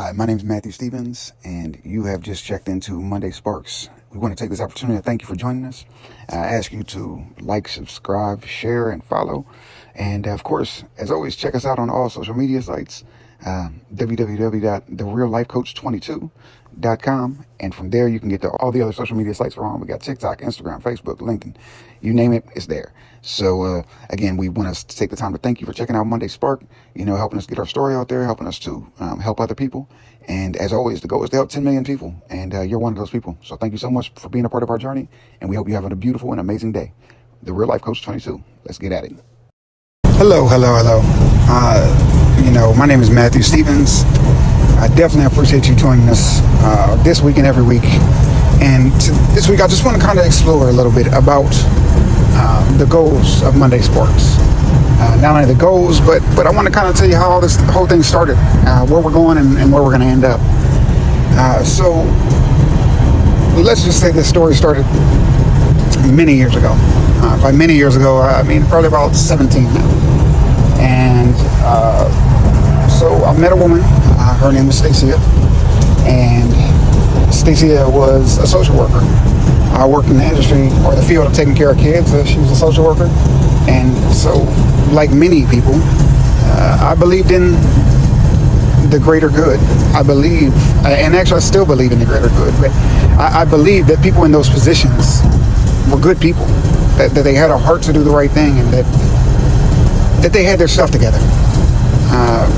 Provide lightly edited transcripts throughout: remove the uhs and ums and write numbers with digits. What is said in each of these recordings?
Hi, my name is Matthew Stevens, and you have just checked into Monday Sparks. We want to take this opportunity to thank you for joining us. I ask you to like, subscribe, share, and follow. And of course, as always, check us out on all social media sites, www.thereallifecoach22.com. And from there, you can get to all the other social media sites we're on. We got TikTok, Instagram, Facebook, LinkedIn. You name it, it's there. So, again, we want us to take the time to thank you for checking out Monday Spark, helping us get our story out there, helping us to help other people. And as always, the goal is to help 10 million people. And you're one of those people. So thank you so much for being a part of our journey. And we hope you're having a beautiful and amazing day. The Real Life Coach 22. Let's get at it. Hello. My name is Matthew Stevens. I definitely appreciate you joining us this week and every week. And this week, I just want to kind of explore a little bit about the goals of Monday Sparks. Not only the goals, but I want to kind of tell you how this whole thing started, where we're going and where we're going to end up. So let's just say this story started many years ago. By many years ago, I mean probably about 17 now. And so I met a woman. Her name was Stacia, and Stacia was a social worker. I worked in the industry or the field of taking care of kids. She was a social worker, and so like many people, I believed in the greater good. I believe, and actually I still believe in the greater good, but I believe that people in those positions were good people, that they had a heart to do the right thing, and that they had their stuff together.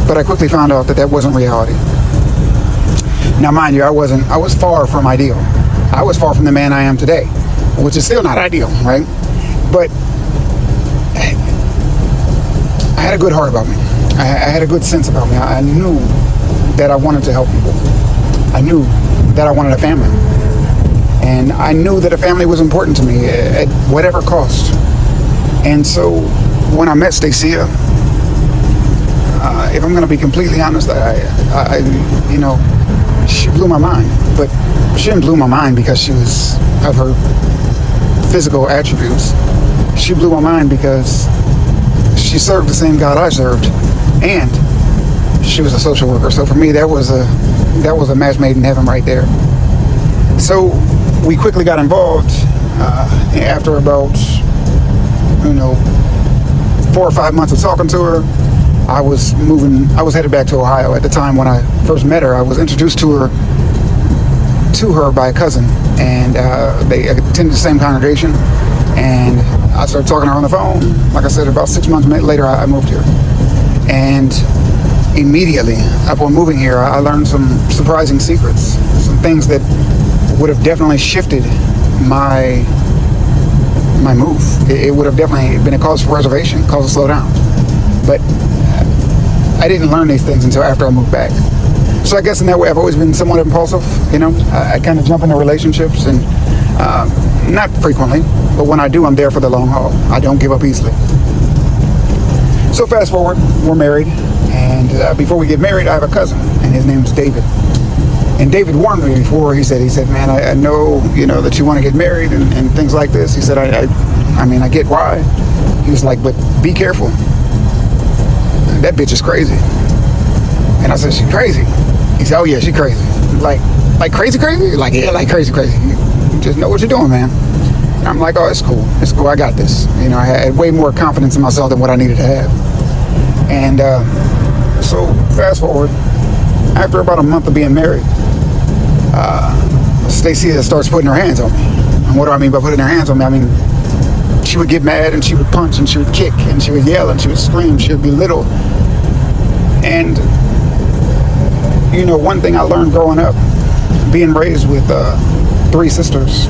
But I quickly found out that wasn't reality. Now, mind you, I was far from ideal. I was far from the man I am today, which is still not ideal, right? But I had a good heart about me. I had a good sense about me. I knew that I wanted to help people. I knew that I wanted a family. And I knew that a family was important to me at whatever cost. And so when I met Stacia, if I'm going to be completely honest, she blew my mind. But she didn't blow my mind because she was of her physical attributes. She blew my mind because she served the same God I served, and she was a social worker. So for me, that was a match made in heaven right there. So we quickly got involved. After about 4 or 5 months of talking to her, I was headed back to Ohio. At the time when I first met her, I was introduced to her by a cousin, and they attended the same congregation, and I started talking to her on the phone. Like I said, about 6 months later, I moved here. And immediately upon moving here, I learned some surprising secrets, some things that would have definitely shifted my move. It would have definitely been a cause for reservation, cause to slow down. But I didn't learn these things until after I moved back. So I guess in that way, I've always been somewhat impulsive. I kind of jump into relationships, and not frequently, but when I do, I'm there for the long haul. I don't give up easily. So fast forward, we're married, and before we get married, I have a cousin, and his name's David. And David warned me before. He said, man, I know, that you want to get married and things like this. He said, I get why. He was like, but be careful. That bitch is crazy. And I said, she crazy? He said, oh yeah, she crazy. Like crazy? Like, yeah, like crazy. You just know what you're doing, man. And I'm like, oh, it's cool, I got this. I had way more confidence in myself than what I needed to have. And so fast forward, after about a month of being married, Stacia starts putting her hands on me. And what do I mean by putting her hands on me? I mean, she would get mad, and she would punch, and she would kick, and she would yell, and she would scream, she would belittle. And one thing I learned growing up, being raised with 4 sisters.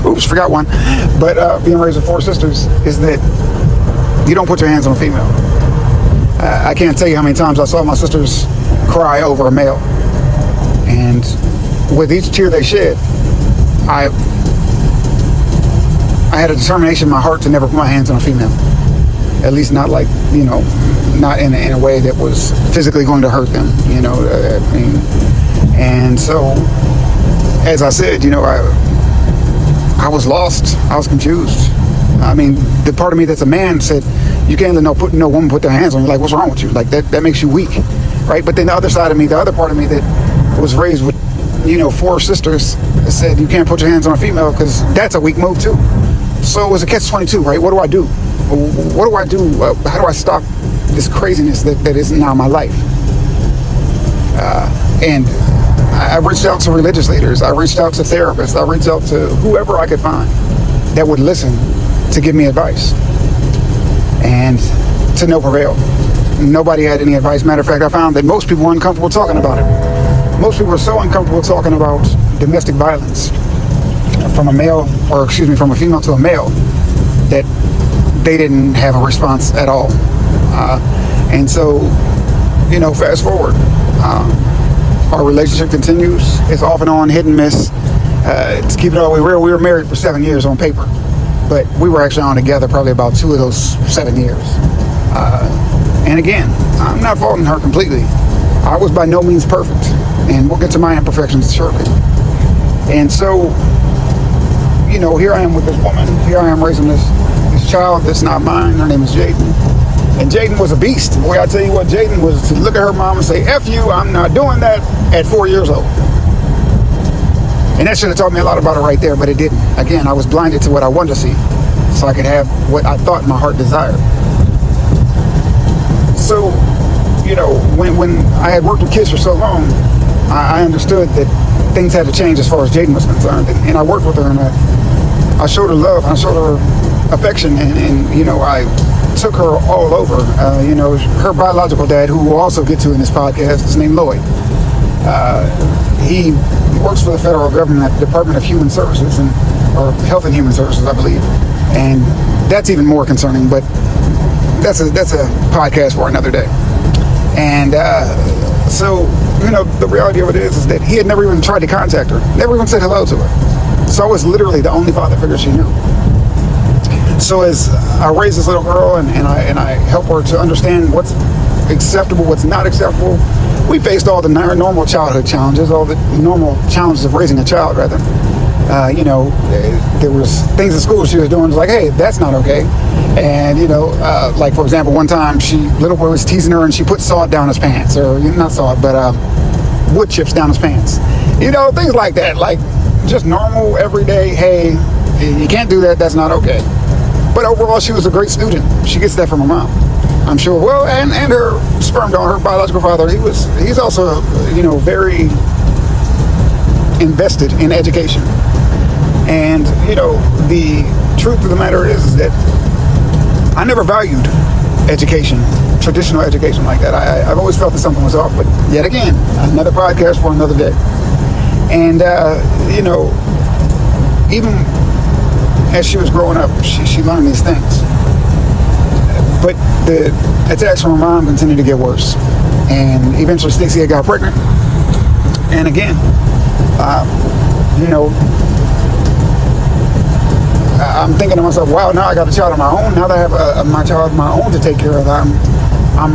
Oops, forgot one. But being raised with 4 sisters is that you don't put your hands on a female. I can't tell you how many times I saw my sisters cry over a male. And with each tear they shed, I had a determination in my heart to never put my hands on a female. At least not like, not in a way that was physically going to hurt them, and so, as I said, I was lost. I was confused. I mean, the part of me that's a man said, you can't let no woman put their hands on you. Like, what's wrong with you? Like, that makes you weak. right? But then the other side of me, the other part of me that was raised with, 4 sisters, said you can't put your hands on a female because that's a weak move too. So it was a catch-22, right? What do I do? What do I do? How do I stop this craziness that is now my life? And I reached out to religious leaders. I reached out to therapists. I reached out to whoever I could find that would listen to give me advice. And to no avail. Nobody had any advice. Matter of fact, I found that most people were uncomfortable talking about it. Most people were so uncomfortable talking about domestic violence from a female to a male, that they didn't have a response at all. And so, fast forward. Our relationship continues. It's off and on, hit and miss. To keep it all the way real, we were married for 7 years on paper, but we were actually on together probably about 2 of those 7 years. And again, I'm not faulting her completely. I was by no means perfect, and we'll get to my imperfections shortly. And so, here I am with this woman. Here I am raising this child that's not mine. Her name is Jaden. And Jaden was a beast. Boy, I tell you what, Jaden was to look at her mom and say, F you, I'm not doing that at 4 years old. And that should have taught me a lot about her right there, but it didn't. Again, I was blinded to what I wanted to see, so I could have what I thought my heart desired. So, when I had worked with kids for so long, I understood that things had to change as far as Jaden was concerned. And I worked with her, and I showed her love, and I showed her affection, and I took her all over. Her biological dad, who we'll also get to in this podcast, is named Lloyd. He works for the federal government at the Department of Human Services, or Health and Human Services, I believe. And that's even more concerning, but that's a podcast for another day. And so, the reality of it is that he had never even tried to contact her, never even said hello to her. So I was literally the only father figure she knew. So as I raise this little girl and I help her to understand what's acceptable, what's not acceptable, we faced all the normal childhood challenges, all the normal challenges of raising a child, rather. There was things in school she was doing like, hey, that's not okay. And, like, for example, one time little boy was teasing her and she put salt down his pants, or not salt, but wood chips down his pants. Things like that, like just normal, everyday, hey, you can't do that, that's not okay. But overall, she was a great student. She gets that from her mom, I'm sure. Well, and her sperm donor, her biological father, he's also, very invested in education. And, the truth of the matter is that I never valued education, traditional education like that. I've always felt that something was off, but yet again, another podcast for another day. And, even as she was growing up, she learned these things. But the attacks from her mom continued to get worse. And eventually Stacey got pregnant. And again, I'm thinking to myself, wow, now I got a child of my own. Now that I have my child of my own to take care of, I'm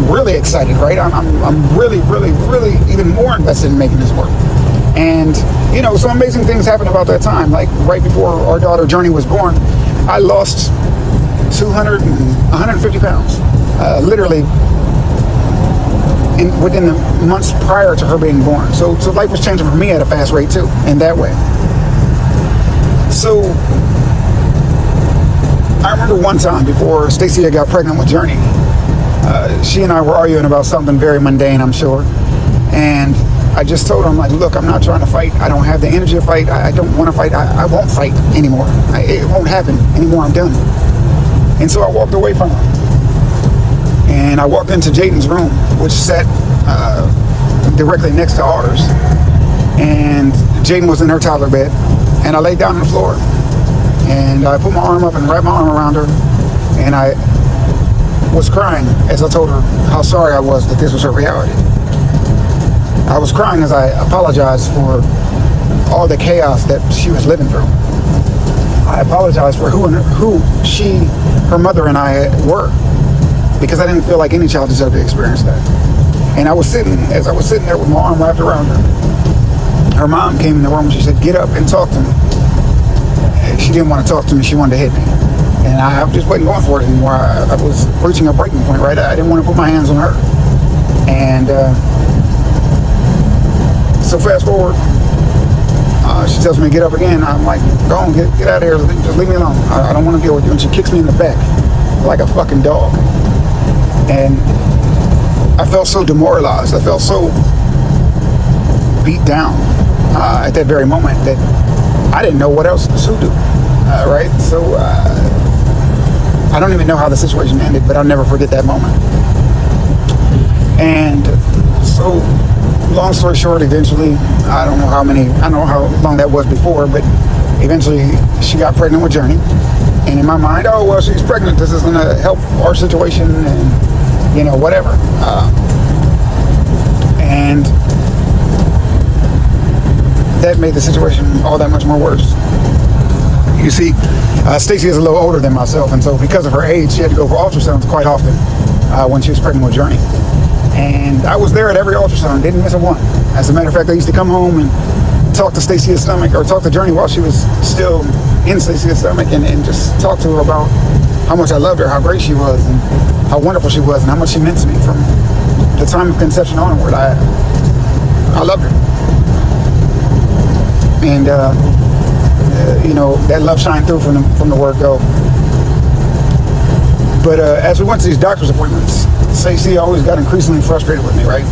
really excited, right? I'm really, really, really even more invested in making this work. And, some amazing things happened about that time. Like right before our daughter Journey was born, I lost 150 pounds, literally within the months prior to her being born. So life was changing for me at a fast rate too, in that way. So I remember one time before Stacey got pregnant with Journey, she and I were arguing about something very mundane, I'm sure. And I just told her, I'm like, look, I'm not trying to fight. I don't have the energy to fight. I don't want to fight. I won't fight anymore. It won't happen anymore. I'm done. And so I walked away from her. And I walked into Jaden's room, which sat directly next to ours. And Jaden was in her toddler bed. And I laid down on the floor. And I put my arm up and wrapped my arm around her. And I was crying as I told her how sorry I was that this was her reality. I was crying as I apologized for all the chaos that she was living through. I apologized for who she, her mother, and I were, because I didn't feel like any child deserved to experience that. And as I was sitting there with my arm wrapped around her, her mom came in the room and she said, get up and talk to me. And she didn't want to talk to me, she wanted to hit me. And I just wasn't going for it anymore. I was reaching a breaking point, right? I didn't want to put my hands on her. And so fast forward, she tells me to get up again. I'm like, go on, get out of here. Just leave me alone. I don't want to deal with you. And she kicks me in the back like a fucking dog. And I felt so demoralized. I felt so beat down at that very moment that I didn't know what else to do. Right? So I don't even know how the situation ended, but I'll never forget that moment. And so, long story short, eventually, I don't know how long that was before, but eventually she got pregnant with Journey. And in my mind, oh, well, she's pregnant. This is going to help our situation and, whatever. And that made the situation all that much more worse. You see, Stacy is a little older than myself, and so because of her age, she had to go for ultrasounds quite often when she was pregnant with Journey. And I was there at every ultrasound, didn't miss a one. As a matter of fact, I used to come home and talk to Stacy's stomach, or talk to Journey while she was still in Stacy's stomach, and just talk to her about how much I loved her, how great she was, and how wonderful she was, and how much she meant to me from the time of conception onward. I loved her. And, that love shined through from the word go. But as we went to these doctor's appointments, Stacey always got increasingly frustrated with me, right?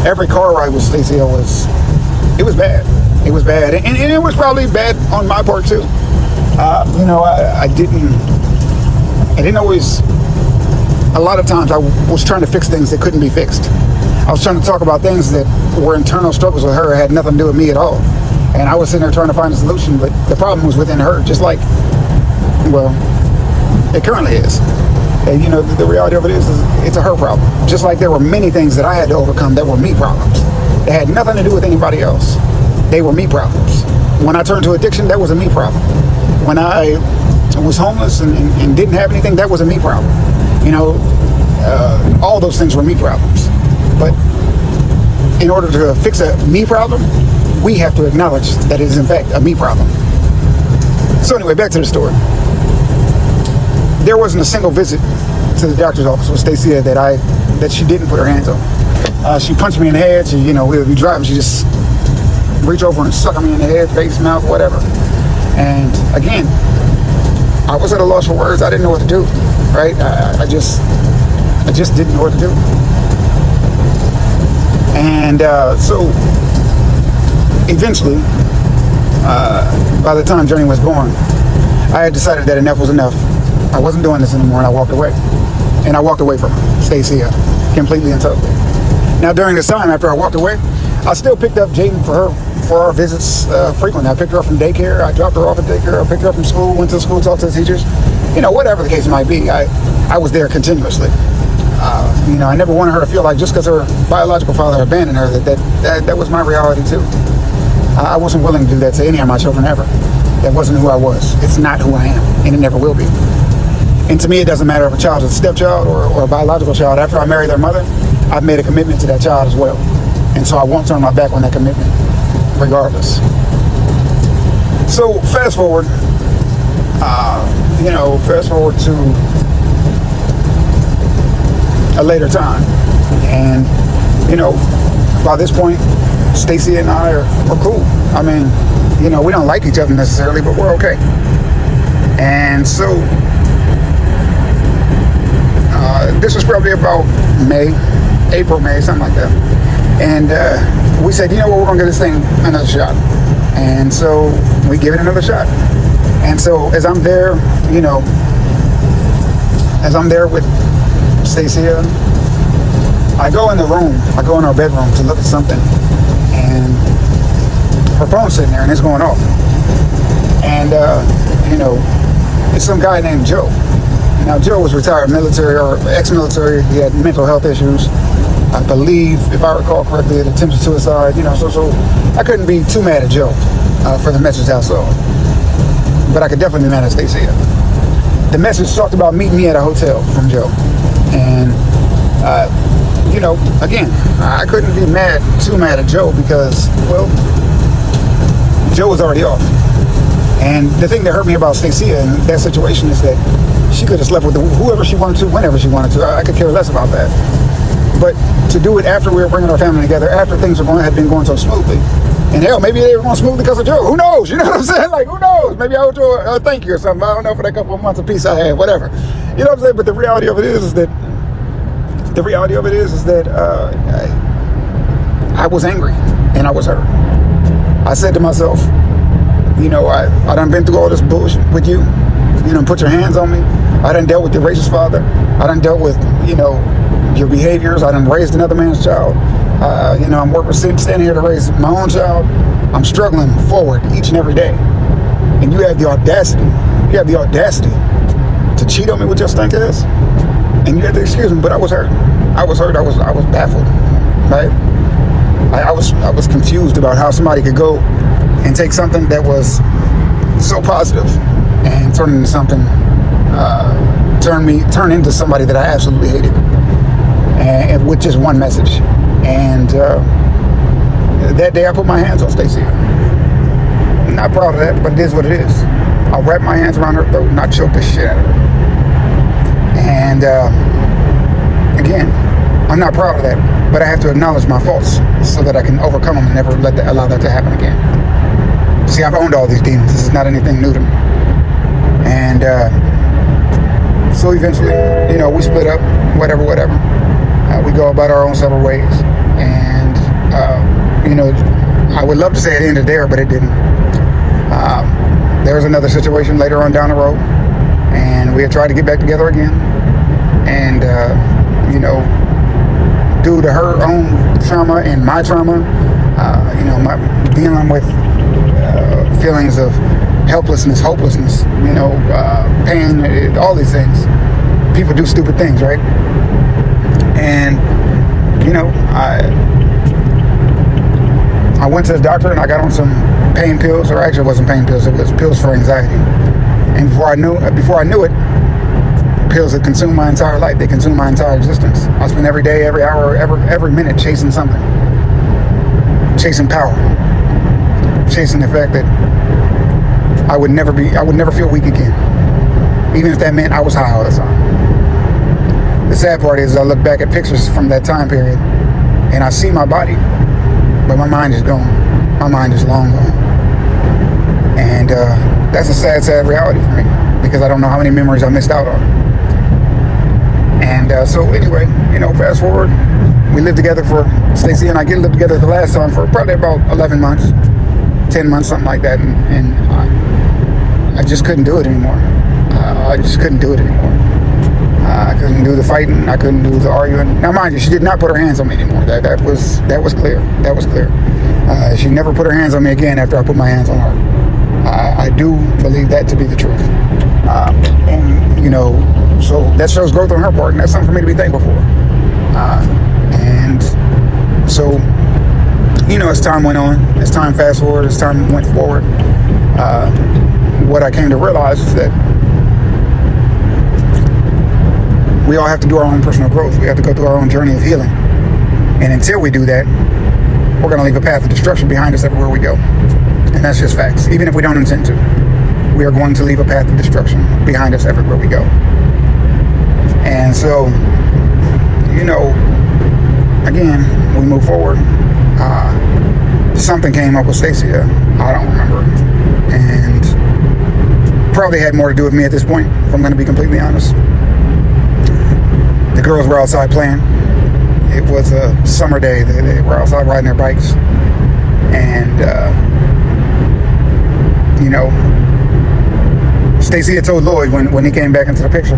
Every car ride with Stacey was bad. It was bad. And it was probably bad on my part too. I didn't always, a lot of times I was trying to fix things that couldn't be fixed. I was trying to talk about things that were internal struggles with her, had nothing to do with me at all. And I was sitting there trying to find a solution, but the problem was within her, just like, well, it currently is. And the reality of it is it's a her problem. Just like there were many things that I had to overcome that were me problems. They had nothing to do with anybody else. They were me problems. When I turned to addiction, that was a me problem. When I was homeless and didn't have anything, that was a me problem. All those things were me problems. But in order to fix a me problem, we have to acknowledge that it is in fact a me problem. So anyway, back to the story. There wasn't a single visit to the doctor's office with Stacia that she didn't put her hands on. She punched me in the head. She, we would be driving. She just reach over and suck me in the head, face, mouth, whatever. And again, I was at a loss for words. I didn't know what to do. Right? I just didn't know what to do. And so eventually, by the time Journey was born, I had decided that enough was enough. I wasn't doing this anymore, and I walked away. And I walked away from her, Stacia, completely and totally. Now, during this time, after I walked away, I still picked up Jaden for our visits frequently. I picked her up from daycare. I dropped her off at daycare. I picked her up from school, went to school, talked to the teachers. Whatever the case might be, I was there continuously. I never wanted her to feel like just because her biological father abandoned her, that was my reality too. I wasn't willing to do that to any of my children ever. That wasn't who I was. It's not who I am, and it never will be. And to me, it doesn't matter if a child is a stepchild or a biological child. After I marry their mother, I've made a commitment to that child as well. And so I won't turn my back on that commitment, regardless. So fast forward, to a later time. And, by this point, Stacy and I are cool. I mean, we don't like each other necessarily, but we're okay. And so, this was probably about April, May, something like that. And we said, we're going to give this thing another shot. And so we give it another shot. And so as I'm there, with Stacia, I go in the room, I go in our bedroom to look at something, and her phone's sitting there and it's going off. And, it's some guy named Joe. Now, Joe was retired military or ex-military. He had mental health issues. I believe, if I recall correctly, had attempted suicide, so I couldn't be too mad at Joe for the message I saw. But I could definitely be mad at Stacia. The message talked about meeting me at a hotel from Joe. And, again, I couldn't be too mad at Joe because, well, Joe was already off. And the thing that hurt me about Stacia in that situation is that she could have slept with whoever she wanted to, whenever she wanted to. I could care less about that. But to do it after we were bringing our family together, after things had been going so smoothly, and hell, maybe they were going smoothly because of Joe. Who knows? You know what I'm saying? Like, who knows? Maybe I owe Joe a thank you or something. I don't know, for that couple of months of peace I had, whatever. You know what I'm saying? But the reality of it is that I was angry and I was hurt. I said to myself, you know, I done been through all this bullshit with you. You done put your hands on me. I done dealt with your racist father. I done dealt with, you know, your behaviors. I done raised another man's child. You know, I'm standing here to raise my own child. I'm struggling forward each and every day. And you have the audacity to cheat on me with your stink ass. And you had to excuse me, but I was hurt. I was baffled, right? I was confused about how somebody could go and take something that was so positive and turn into something, turn into somebody that I absolutely hated, and with just one message. And that day I put my hands on Stacey. I'm not proud of that, but it is what it is. I wrapped my hands around her throat and I choked the shit out of her. And again, I'm not proud of that, but I have to acknowledge my faults so that I can overcome them and never allow that to happen again. See, I've owned all these demons. This is not anything new to me. And so eventually, you know, we split up, whatever. We go about our own separate ways. And, you know, I would love to say it ended there, but it didn't. There was another situation later on down the road, and we had tried to get back together again. And, you know, due to her own trauma and my trauma, you know, my dealing with feelings of helplessness, hopelessness, you know, pain, all these things. People do stupid things, right? And, you know, I went to the doctor and I got on some pain pills, or actually it wasn't pain pills, it was pills for anxiety. And before I knew it, pills that consumed my entire life. They consumed my entire existence. I spent every day, every hour, every minute chasing something. Chasing power. Chasing the fact that I would never feel weak again. Even if that meant I was high all the time. The sad part is I look back at pictures from that time period and I see my body, but my mind is gone. My mind is long gone. And that's a sad reality for me, because I don't know how many memories I missed out on. And so anyway, you know, fast forward, we lived together Stacey and I lived together the last time for probably about 11 months, 10 months, something like that. And I just couldn't do it anymore. I just couldn't do it anymore. I couldn't do the fighting. I couldn't do the arguing. Now, mind you, she did not put her hands on me anymore. That was clear. That was clear. She never put her hands on me again after I put my hands on her. I do believe that to be the truth. And, you know, so that shows growth on her part, and that's something for me to be thankful for. And so, you know, as time went on, as time fast forward, as time went forward, what I came to realize is that we all have to do our own personal growth. We have to go through our own journey of healing. And until we do that, we're going to leave a path of destruction behind us everywhere we go. And that's just facts. Even if we don't intend to, we are going to leave a path of destruction behind us everywhere we go. And so, you know, again, we move forward. Something came up with Stacey. I don't remember. And probably had more to do with me at this point, if I'm going to be completely honest. The girls were outside playing. It was a summer day. They were outside riding their bikes. And, you know, Stacey had told Lloyd when he came back into the picture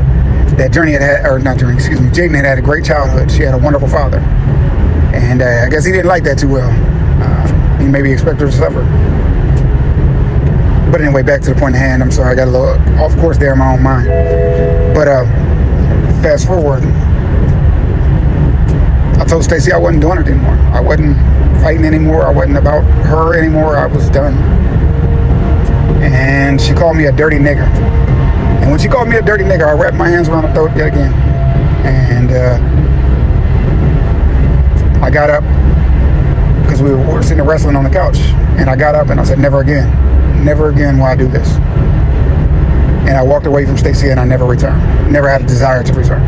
that Jaden had a great childhood. She had a wonderful father. And I guess he didn't like that too well. He maybe expected her to suffer. But anyway, back to the point at hand. I'm sorry, I got a little off course there in my own mind. But fast forward, I told Stacey I wasn't doing it anymore. I wasn't fighting anymore. I wasn't about her anymore. I was done. And she called me a dirty nigger. And when she called me a dirty nigger, I wrapped my hands around her throat yet again. And I got up, because we were sitting there wrestling on the couch. And I got up and I said, never again. Never again will I do this. And I walked away from Stacey and I never returned. Never had a desire to return.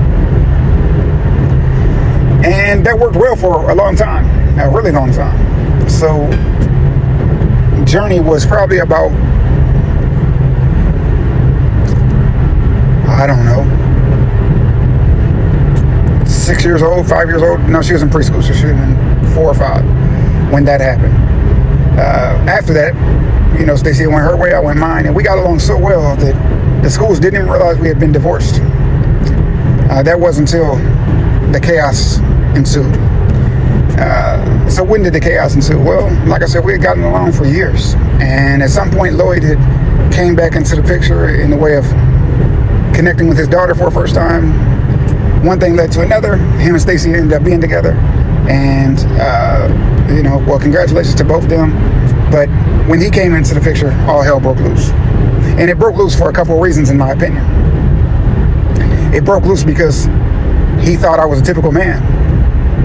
And that worked well for a long time, a really long time. So journey was probably about, I don't know, 6 years old, 5 years old. No, she was in preschool, so she was in 4 or 5 when that happened. After that, Stacy went her way, I went mine, and we got along so well that the schools didn't even realize we had been divorced. That wasn't until the chaos ensued. So when did the chaos ensue? Well, like I said, we had gotten along for years, and at some point Lloyd had came back into the picture in the way of connecting with his daughter for the first time. One thing led to another. Him and Stacy ended up being together, and well, congratulations to both of them. But when he came into the picture, all hell broke loose, and it broke loose for a couple of reasons, in my opinion. It broke loose because he thought I was a typical man,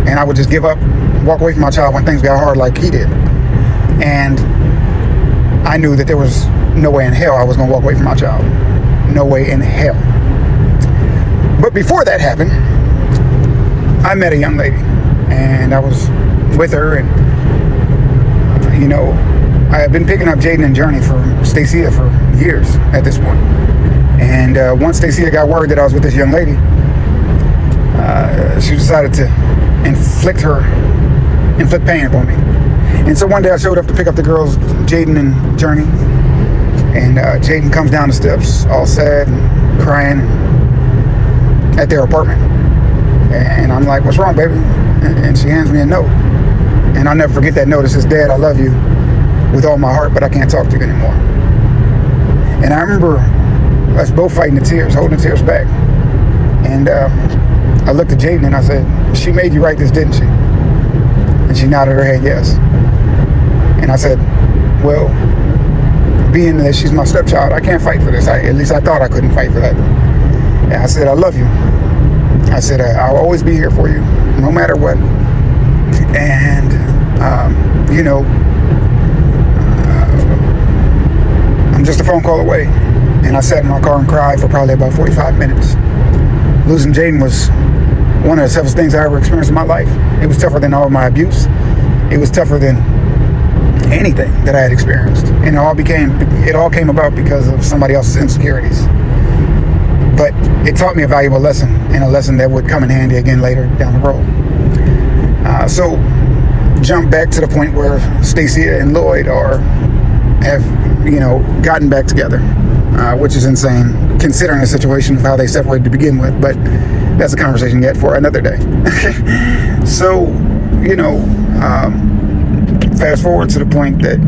and I would just give up, walk away from my child when things got hard like he did. And I knew that there was no way in hell I was going to walk away from my child. No way in hell. But before that happened, I met a young lady, and I was with her, and I had been picking up Jaden and Journey for Stacia for years at this point. And once Stacia got word that I was with this young lady, she decided to inflict pain upon me. And so one day I showed up to pick up the girls, Jaden and Journey, and Jaden comes down the steps all sad and crying at their apartment. And I'm like, "What's wrong, baby?" And she hands me a note. And I'll never forget that note. It says, "Dad, I love you with all my heart, but I can't talk to you anymore." And I remember us both fighting the tears, holding the tears back. And I looked at Jaden and I said, "She made you write this, didn't she?" And she nodded her head, yes. And I said, "Well, being that she's my stepchild, I can't fight for this. At least I thought I couldn't fight for that." And I said, "I love you." I said, "I'll always be here for you, no matter what." And, I'm just a phone call away. And I sat in my car and cried for probably about 45 minutes. Losing Jaden was one of the toughest things I ever experienced in my life. It was tougher than all of my abuse. It was tougher than anything that I had experienced. And it all came about because of somebody else's insecurities. But it taught me a valuable lesson, and a lesson that would come in handy again later down the road. So jump back to the point where Stacia and Lloyd have gotten back together, which is insane considering the situation of how they separated to begin with. But that's a conversation yet for another day. So, fast forward to the point that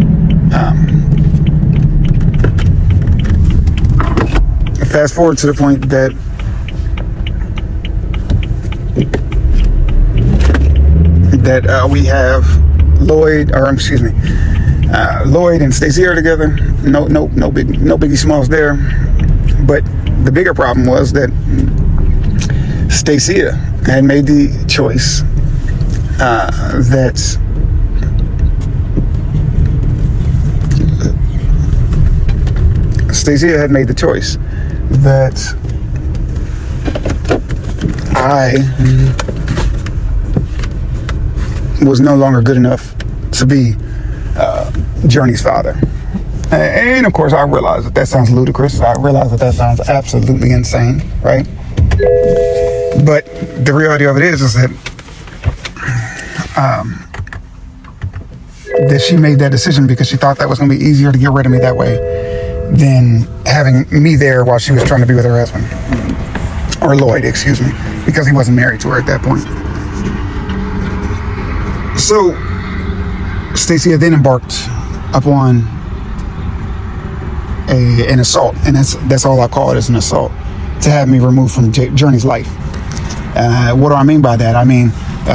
we have Lloyd and Stacy are together. No biggie smalls there. But the bigger problem was that Stacia had made the choice that I was no longer good enough to be Journey's father. And of course I realize that sounds ludicrous. I realize that sounds absolutely insane, right? But the reality of it is that she made that decision because she thought that was going to be easier to get rid of me that way than having me there while she was trying to be with her husband. Or Lloyd, excuse me, because he wasn't married to her at that point. So Stacia then embarked upon an assault, and that's all I call it, is an assault, to have me removed from Journey's life. What do I mean by that? I mean,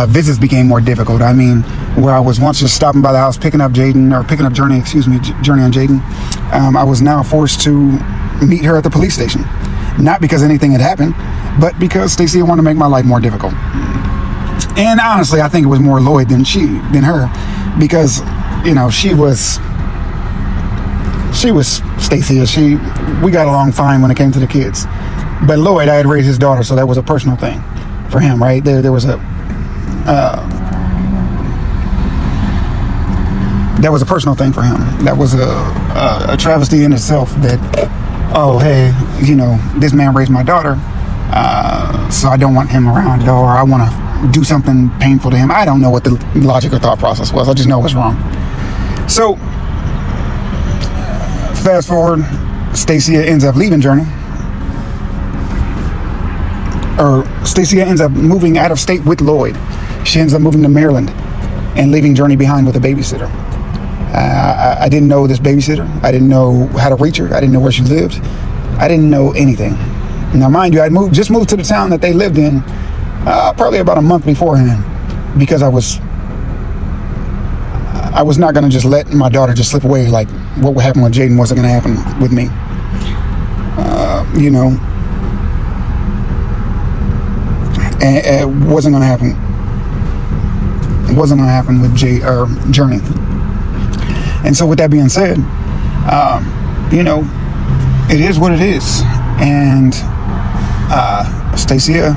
visits became more difficult. I mean, where I was once just stopping by the house, picking up Journey and Jaden, I was now forced to meet her at the police station. Not because anything had happened, but because Stacia wanted to make my life more difficult. And honestly, I think it was more Lloyd than her, because she was Stacia. We got along fine when it came to the kids. But Lloyd, I had raised his daughter, so that was a personal thing for him, right? There was a that was a personal thing for him. That was a travesty in itself. That, oh, hey, this man raised my daughter, so I don't want him around, or I want to do something painful to him. I don't know what the logic or thought process was. I just know it was wrong. So, fast forward, Stacia ends up leaving Journey. Or Stacia ends up moving out of state with Lloyd. She ends up moving to Maryland and leaving Journey behind with a babysitter. I didn't know this babysitter. I didn't know how to reach her. I didn't know where she lived. I didn't know anything. Now, mind you, I just moved to the town that they lived in probably about a month beforehand, because I was not going to just let my daughter just slip away. Like what would happen with Jaden wasn't going to happen with me. And it wasn't going to happen. It wasn't going to happen with Journey. And so with that being said, it is what it is. And Stacia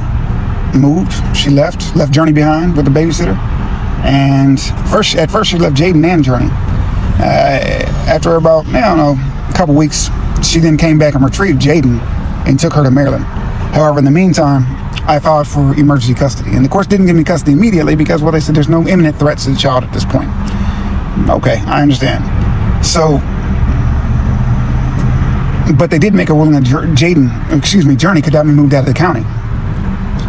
moved. She left Journey behind with the babysitter. And at first she left Jaden and Journey. After about, a couple weeks, she then came back and retrieved Jaden and took her to Maryland. However, in the meantime, I filed for emergency custody. And the courts didn't give me custody immediately because, well, they said there's no imminent threats to the child at this point. Okay, I understand. So, but they did make a ruling that Journey could not be moved out of the county.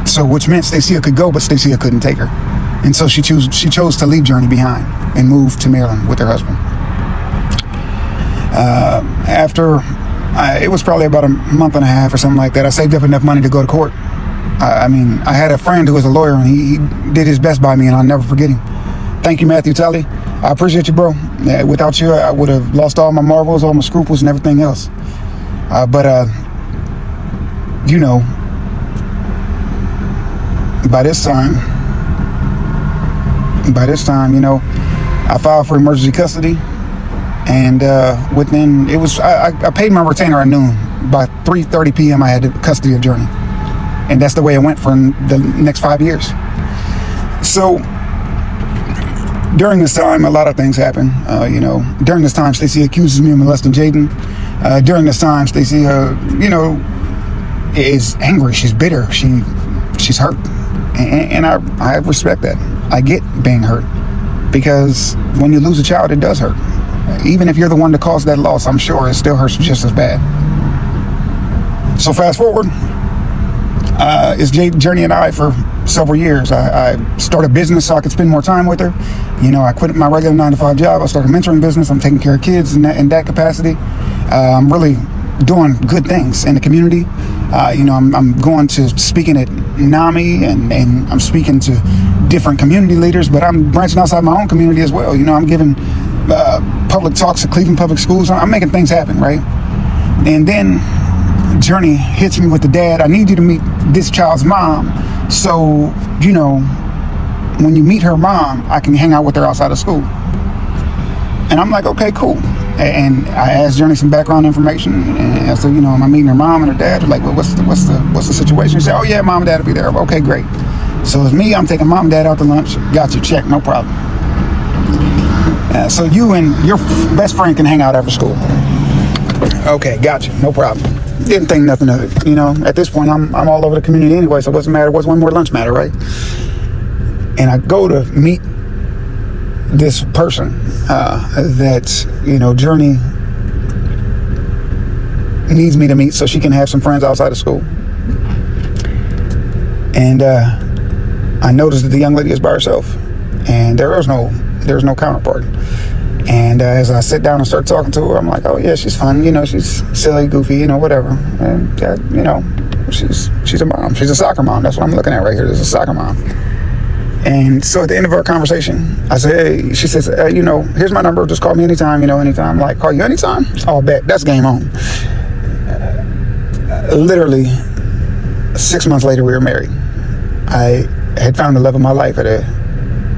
So, which meant Stacia could go, but Stacia couldn't take her. And so she chose to leave Journey behind and move to Maryland with her husband. It was probably about a month and a half or something like that, I saved up enough money to go to court. I had a friend who was a lawyer, and he did his best by me, and I'll never forget him. Thank you, Matthew Tully. I appreciate you, bro. Without you, I would have lost all my marbles, all my scruples, and everything else. But by this time, I filed for emergency custody, and I paid my retainer at noon. By 3:30 p.m. I had custody of Journey, and that's the way it went for the next 5 years. So during this time, a lot of things happen. During this time, Stacia accuses me of molesting Jaden. During this time, Stacia, is angry. She's bitter. She's hurt, and I respect that. I get being hurt, because when you lose a child, it does hurt. Even if you're the one that caused that loss, I'm sure it still hurts just as bad. So fast forward, it's Journey and I for several years. I started a business so I could spend more time with her. I quit my regular 9-to-5 job. I started a mentoring business. I'm taking care of kids in that capacity. I'm really doing good things in the community. I'm going to speaking at NAMI, and I'm speaking to different community leaders, but I'm branching outside my own community as well. I'm giving public talks at Cleveland Public Schools. I'm making things happen, right? And then Journey hits me with the dad, I need you to meet this child's mom. So, when you meet her mom, I can hang out with her outside of school. And I'm like, okay, cool. And I asked Journey some background information, and I said, am I meeting her mom and her dad? They're like, well, what's the situation? She said, oh yeah, mom and dad will be there. Okay, great. So it's me, I'm taking mom and dad out to lunch. Got you, check, no problem. So you and your best friend can hang out after school. Okay, got you, no problem. Didn't think nothing of it. At this point, I'm all over the community anyway, so what's the matter? What's one more lunch matter, right? And I go to meet this person that Journey needs me to meet so she can have some friends outside of school. And I noticed that the young lady is by herself, and there's no counterpart. And as I sit down and start talking to her, I'm like, oh yeah, she's fun, she's silly, goofy, whatever. And she's a mom. She's a soccer mom. That's what I'm looking at right here. There's a soccer mom. And so at the end of our conversation, I say, hey, she says, here's my number. Just call me anytime, anytime. I'm like, call you anytime? Oh, bet. That's game on. Literally 6 months later, we were married. I had found the love of my life at a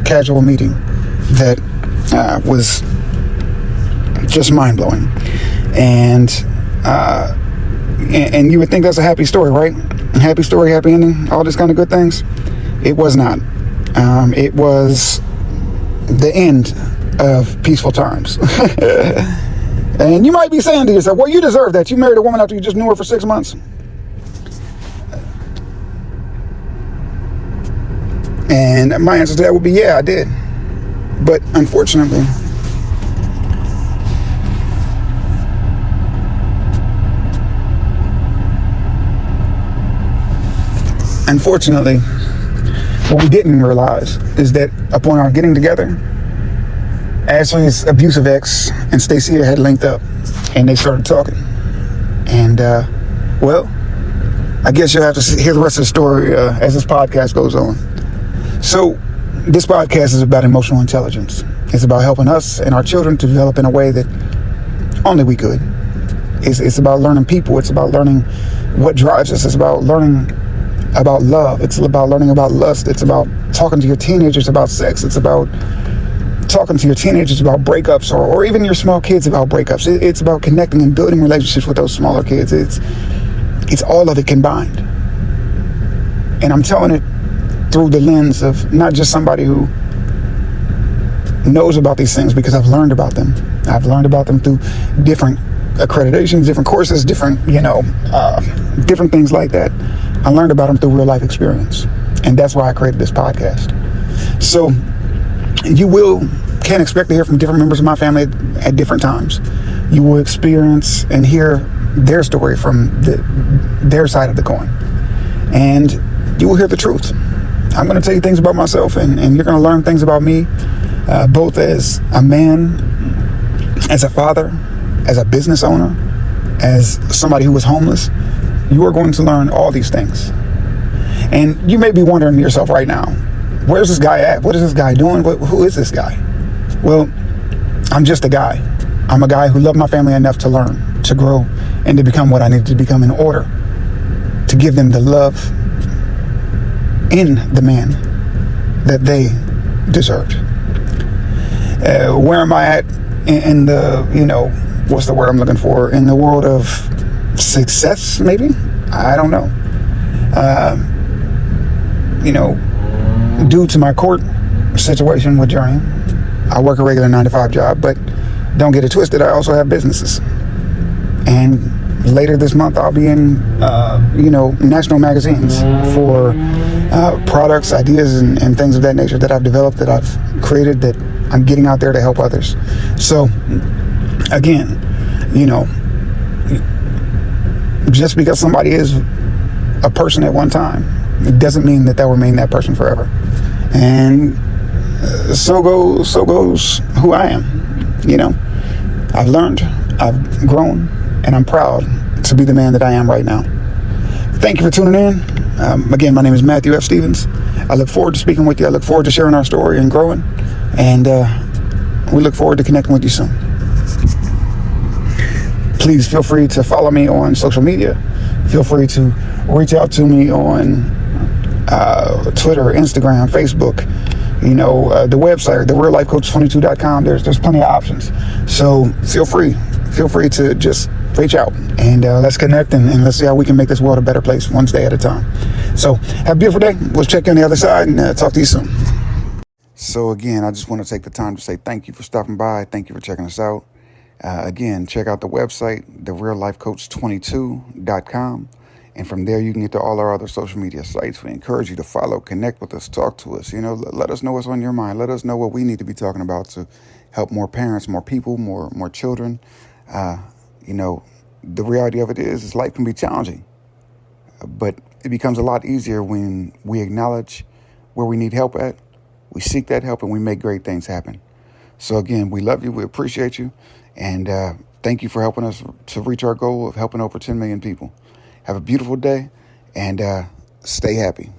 casual meeting that was just mind-blowing. And you would think that's a happy story, right? Happy story, happy ending, all this kind of good things. It was not. It was the end of peaceful times. And you might be saying to yourself, well, you deserve that. You married a woman after you just knew her for 6 months. And my answer to that would be, yeah, I did. But unfortunately, what we didn't realize is that upon our getting together, Ashley's abusive ex and Stacy had linked up, and they started talking. And, well, I guess you'll have to hear the rest of the story as this podcast goes on. So, this podcast is about emotional intelligence. It's about helping us and our children to develop in a way that only we could. It's about learning people. It's about learning what drives us. It's about learning about love. It's about learning about lust. It's about talking to your teenagers about sex. It's about talking to your teenagers about breakups, or even your small kids about breakups. It's about connecting and building relationships with those smaller kids. It's all of it combined. And I'm telling it through the lens of not just somebody who knows about these things, because I've learned about them. I've learned about them through different accreditations, different courses, different things like that. I learned about them through real life experience. And that's why I created this podcast. So you can expect to hear from different members of my family at different times. You will experience and hear their story from their side of the coin. And you will hear the truth. I'm going to tell you things about myself, and you're going to learn things about me, both as a man, as a father, as a business owner, as somebody who was homeless. You are going to learn all these things. And you may be wondering to yourself right now, where's this guy at? What is this guy doing? Who is this guy? Well, I'm just a guy. I'm a guy who loved my family enough to learn, to grow, and to become what I needed to become in order to give them the love in the man that they deserved. Where am I at in the, what's the word I'm looking for? In the world of success, maybe? I don't know. Due to my court situation with Journey, I work a regular 9-to-5 job, but don't get it twisted, I also have businesses. And later this month, I'll be in, national magazines for products, ideas, and things of that nature that I've developed, that I've created, that I'm getting out there to help others. So, again, just because somebody is a person at one time, it doesn't mean that will remain that person forever. And so goes who I am. I've learned, I've grown, and I'm proud to be the man that I am right now. Thank you for tuning in. Again, my name is Matthew F. Stevens. I look forward to speaking with you. I look forward to sharing our story and growing. And we look forward to connecting with you soon. Please feel free to follow me on social media. Feel free to reach out to me on Twitter, Instagram, Facebook, the website, thereallifecoach22.com. There's plenty of options. So feel free to just reach out, and let's connect, and let's see how we can make this world a better place, one day at a time. So have a beautiful day. We'll check you on the other side, and talk to you soon. So again, I just want to take the time to say thank you for stopping by. Thank you for checking us out. Again, check out the website, thereallifecoach22.com. And from there, you can get to all our other social media sites. We encourage you to follow, connect with us, talk to us. Let us know what's on your mind. Let us know what we need to be talking about to help more parents, more people, more children. The reality of it is life can be challenging, but it becomes a lot easier when we acknowledge where we need help at. We seek that help, and we make great things happen. So again, we love you. We appreciate you. And thank you for helping us to reach our goal of helping over 10 million people. Have a beautiful day, and stay happy.